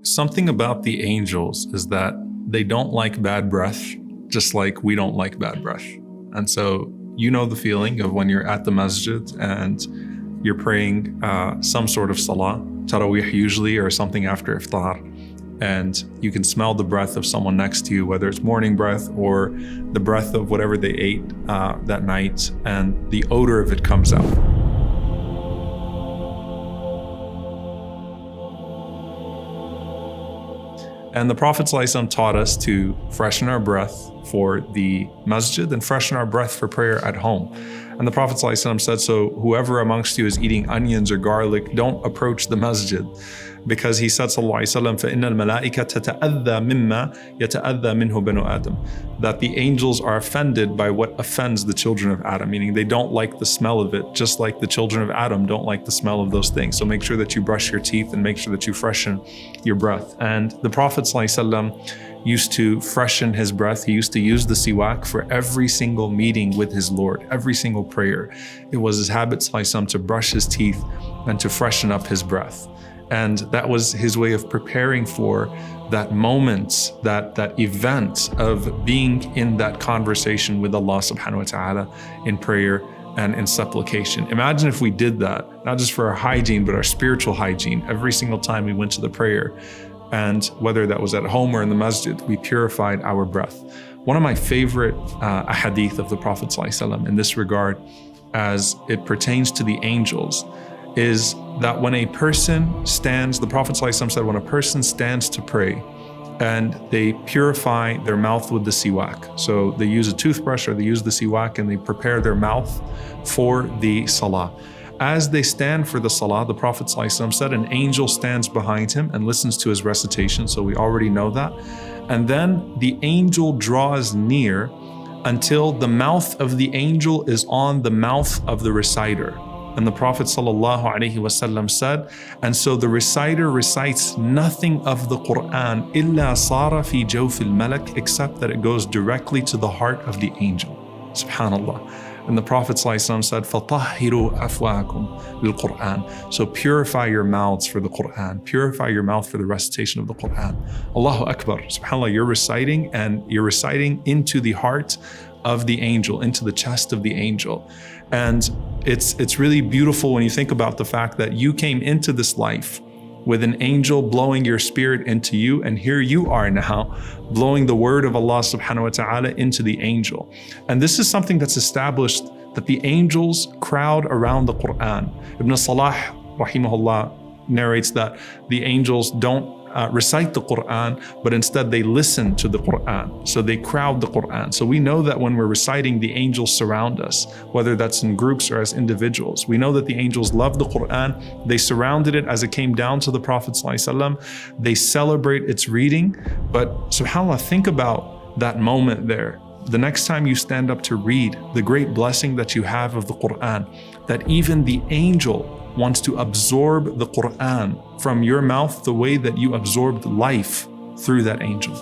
Something about the angels is that they don't like bad breath, just like we don't like bad breath. And so you know the feeling of when you're at the masjid and you're praying some sort of salah, tarawih usually, or something after iftar, and you can smell the breath of someone next to you, whether it's morning breath or the breath of whatever they ate that night, and the odor of it comes out. And the Prophet ﷺ taught us to freshen our breath for the masjid and freshen our breath for prayer at home. And the Prophet ﷺ said, so whoever amongst you is eating onions or garlic, don't approach the masjid. Because he said, sallallahu alayhi wa sallam, فَإِنَّ الْمَلَائِكَةَ تَتَأَذَّى مِمَّا يَتَأَذَّى مِنْهُ بَنُو آدَمَ. That the angels are offended by what offends the children of Adam, meaning they don't like the smell of it, just like the children of Adam don't like the smell of those things. So make sure that you brush your teeth and make sure that you freshen your breath. And the Prophet ﷺ used to freshen his breath. He used to use the siwak for every single meeting with his Lord, every single prayer. It was his habit ﷺ to brush his teeth and to freshen up his breath. And that was his way of preparing for that moment, that event of being in that conversation with Allah subhanahu wa ta'ala in prayer and in supplication. Imagine if we did that, not just for our hygiene, but our spiritual hygiene, every single time we went to the prayer. And whether that was at home or in the masjid, we purified our breath. One of my favorite ahadith of the Prophet ﷺ in this regard, as it pertains to the angels, is that when a person stands, the Prophet ﷺ said, when a person stands to pray and they purify their mouth with the siwak, so they use a toothbrush or they use the siwak and they prepare their mouth for the salah. As they stand for the salah, the Prophet ﷺ said, an angel stands behind him and listens to his recitation, so we already know that. And then the angel draws near until the mouth of the angel is on the mouth of the reciter. And the Prophet ﷺ said, and so the reciter recites nothing of the Quran إِلَّا صَارَ فِي جَوْفِ الْمَلَكِ, except that it goes directly to the heart of the angel. SubhanAllah. And the Prophet ﷺ said, فَطَهِّرُوا أَفْوَاكُمْ لِلْقُرْآنِ. So purify your mouths for the Quran. Purify your mouth for the recitation of the Quran. Allahu Akbar. SubhanAllah, you're reciting and you're reciting into the heart of the angel, into the chest of the angel. And it's really beautiful when you think about the fact that you came into this life with an angel blowing your spirit into you, and here you are now blowing the word of Allah subhanahu wa ta'ala into the angel. And this is something that's established, that the angels crowd around the Quran. Ibn Salah rahimahullah narrates that the angels don't recite the Quran, but instead they listen to the Quran. So they crowd the Quran. So we know that when we're reciting, the angels surround us, whether that's in groups or as individuals. We know that the angels love the Quran. They surrounded it as it came down to the Prophet ﷺ. They celebrate its reading. But subhanAllah, think about that moment there. The next time you stand up to read, the great blessing that you have of the Quran, that even the angel wants to absorb the Quran from your mouth the way that you absorbed life through that angel.